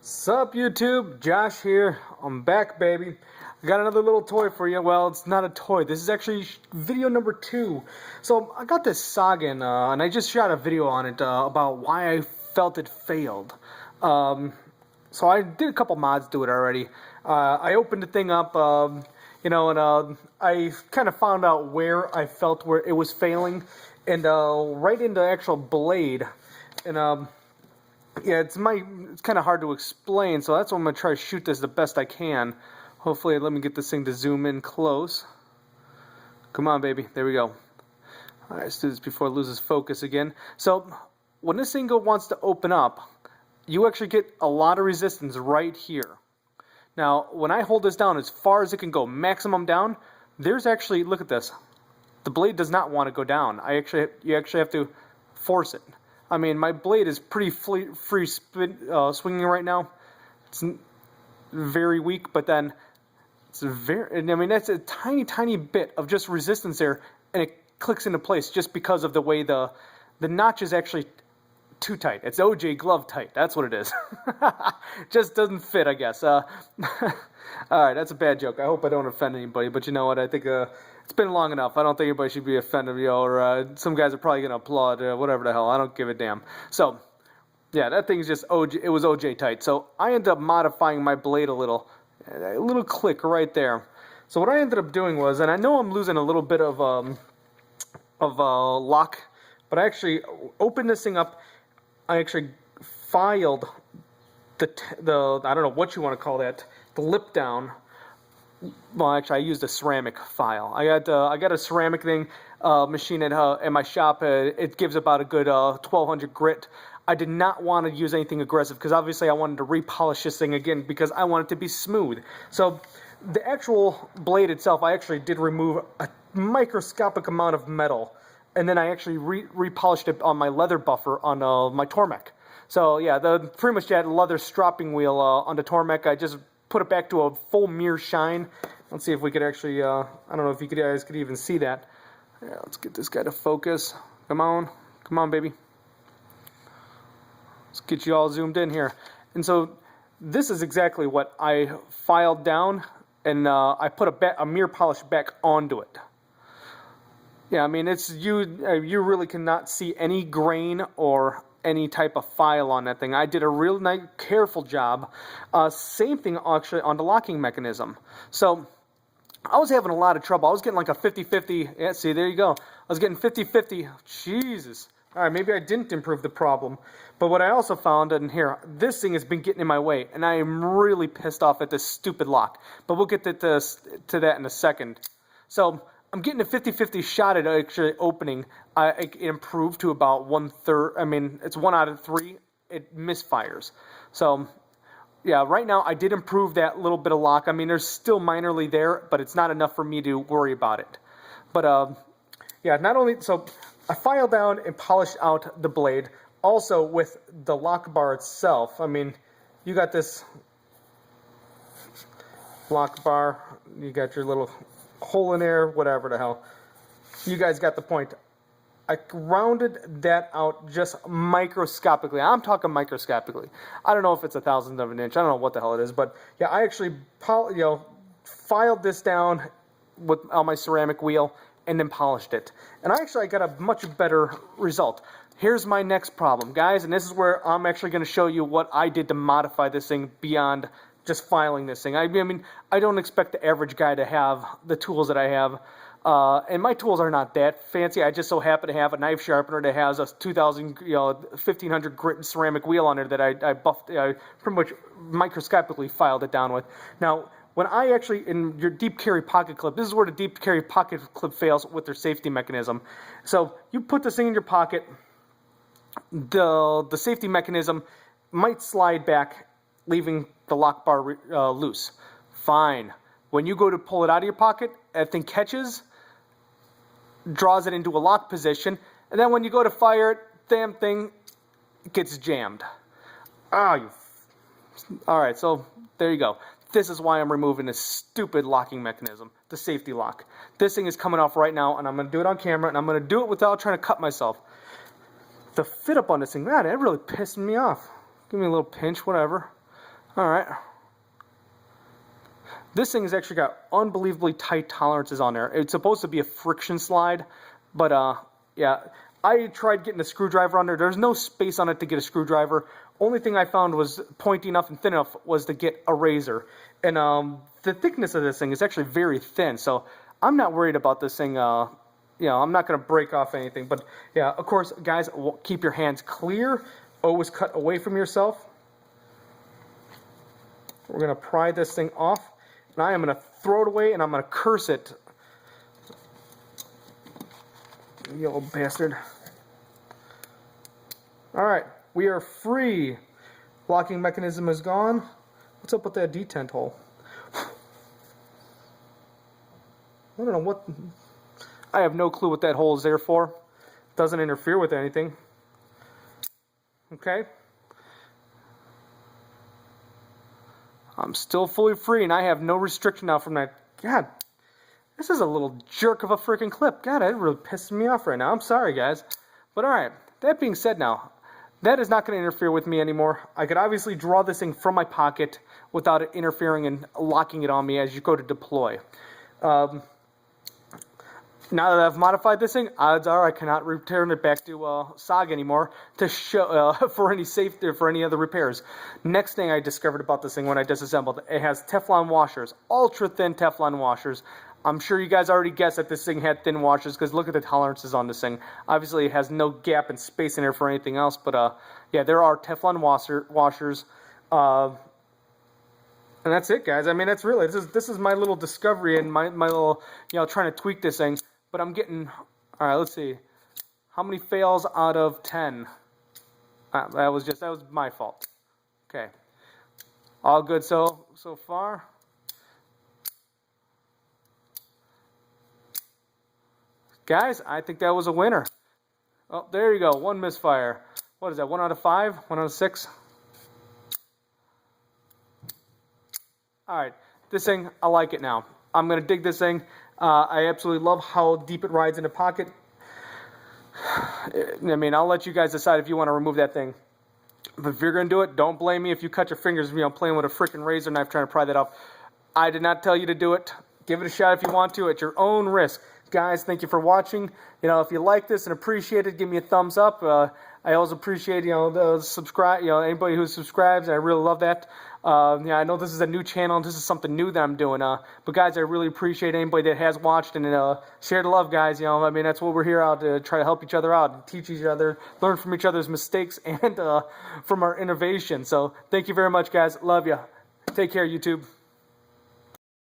Sup YouTube, Josh here. I'm back, baby. I got another little toy for you. Well, it's not a toy. This is actually video number 2. So I got this SOG in, and I just shot a video on it about why I felt it failed. So I did a couple mods to it already. I opened the thing up, and I kind of found out where I felt where it was failing, and right in the actual blade, and yeah, it's kind of hard to explain, so that's why I'm going to try to shoot this the best I can. Hopefully, let me get this thing to zoom in close. Come on, baby. There we go. All right, let's do this before it loses focus again. So, when this thing wants to open up, you actually get a lot of resistance right here. Now, when I hold this down as far as it can go, maximum down, there's actually, look at this. The blade does not want to go down. You actually have to force it. I mean, my blade is pretty free swinging right now. It's very weak, but then it's that's a tiny, tiny bit of just resistance there, and it clicks into place just because of the way the notch is actually too tight. It's OJ glove tight. That's what it is. Just doesn't fit, I guess. All right, that's a bad joke. I hope I don't offend anybody, but you know what? I think it's been long enough. I don't think anybody should be offended, or some guys are probably going to applaud, whatever the hell. I don't give a damn. So, yeah, that thing's just OJ. It was OJ tight. So I ended up modifying my blade a little click right there. So what I ended up doing was, and I know I'm losing a little bit of lock, but I actually opened this thing up. I actually filed the I don't know what you want to call that, the lip down. Well, actually, I used a ceramic file. I got a ceramic thing machine at my shop. It gives about a good 1200 grit. I did not want to use anything aggressive because obviously I wanted to repolish this thing again because I want it to be smooth. So the actual blade itself, I actually did remove a microscopic amount of metal, and then I actually repolished it on my leather buffer on my Tormek. So yeah, pretty much that leather stropping wheel on the Tormek, I just put it back to a full mirror shine. Let's see if we could actually, I don't know if you guys could even see that. Yeah, let's get this guy to focus. Come on, baby. Let's get you all zoomed in here. And so this is exactly what I filed down, and I put a mirror polish back onto it. Yeah, I mean, it's you really cannot see any grain or any type of file on that thing. I did a real nice, careful job. Same thing actually on the locking mechanism. So I was having a lot of trouble. I was getting like a 50-50. Yeah, see, there you go. I was getting 50-50. Jesus. All right, maybe I didn't improve the problem. But what I also found in here, this thing has been getting in my way, and I am really pissed off at this stupid lock. But we'll get to that in a second. So I'm getting a 50-50 shot at actually opening. It improved to about 1/3. I mean, it's 1 out of 3. It misfires. So, yeah, right now I did improve that little bit of lock. I mean, there's still minorly there, but it's not enough for me to worry about it. But, yeah, not only... So I filed down and polished out the blade. Also, with the lock bar itself, I mean, you got this lock bar. You got your little hole in there, whatever the hell. You guys got the point. I rounded that out just microscopically. I'm talking microscopically. I don't know if it's 1/1000 of an inch. I don't know what the hell it is, but yeah, I actually filed this down on my ceramic wheel and then polished it. And I got a much better result. Here's my next problem, guys, and this is where I'm actually going to show you what I did to modify this thing beyond just filing this thing. I mean, I don't expect the average guy to have the tools that I have. And my tools are not that fancy. I just so happen to have a knife sharpener that has a 1500 grit ceramic wheel on it that I pretty much microscopically filed it down with. Now, when I actually, in your deep carry pocket clip, this is where the deep carry pocket clip fails with their safety mechanism. So you put this thing in your pocket, the safety mechanism might slide back, leaving the lock bar loose. Fine. When you go to pull it out of your pocket, that thing catches, draws it into a lock position, and then when you go to fire it, damn thing gets jammed. Alright, so there you go. This is why I'm removing this stupid locking mechanism, the safety lock. This thing is coming off right now, and I'm going to do it on camera, and I'm going to do it without trying to cut myself. The fit up on this thing, man, it really pissed me off. Give me a little pinch, whatever. All right. This thing has actually got unbelievably tight tolerances on there. It's supposed to be a friction slide, but yeah, I tried getting a screwdriver on there. There's no space on it to get a screwdriver. Only thing I found was pointy enough and thin enough was to get a razor. And the thickness of this thing is actually very thin, so I'm not worried about this thing. I'm not going to break off anything. But yeah, of course, guys, keep your hands clear. Always cut away from yourself. We're going to pry this thing off. And I am going to throw it away, and I'm going to curse it. You old bastard. Alright, we are free. Locking mechanism is gone. What's up with that detent hole? I don't know what... I have no clue what that hole is there for. Doesn't interfere with anything. Okay. I'm still fully free, and I have no restriction now from that. God, this is a little jerk of a freaking clip. God, it really pisses me off right now. I'm sorry, guys. But alright, that being said now, that is not going to interfere with me anymore. I could obviously draw this thing from my pocket without it interfering and locking it on me as you go to deploy. Now that I've modified this thing, odds are I cannot return it back to SOG anymore to show for any safety or for any other repairs. Next thing I discovered about this thing when I disassembled it has Teflon washers, ultra thin Teflon washers. I'm sure you guys already guessed that this thing had thin washers because look at the tolerances on this thing. Obviously, it has no gap and space in there for anything else, but yeah, there are Teflon washers. And that's it, guys. I mean, that's really this is my little discovery and my little trying to tweak this thing. But I'm getting, all right, let's see. How many fails out of 10? That was my fault. Okay. All good so far. Guys, I think that was a winner. Oh, there you go. One misfire. What is that? 1 out of 5? 1 out of 6? All right. This thing, I like it now. I'm going to dig this thing. I absolutely love how deep it rides in the pocket. I mean, I'll let you guys decide if you want to remove that thing. But if you're going to do it, don't blame me if you cut your fingers playing with a freaking razor knife trying to pry that off. I did not tell you to do it. Give it a shot if you want to at your own risk. Guys, thank you for watching. If you like this and appreciate it, give me a thumbs up. I always appreciate, the subscribe, anybody who subscribes. I really love that. I know this is a new channel. This is something new that I'm doing. But guys, I really appreciate anybody that has watched and share the love, guys. I mean, that's what we're here out to try to help each other out, and teach each other, learn from each other's mistakes and from our innovation. So thank you very much, guys. Love you. Take care, YouTube.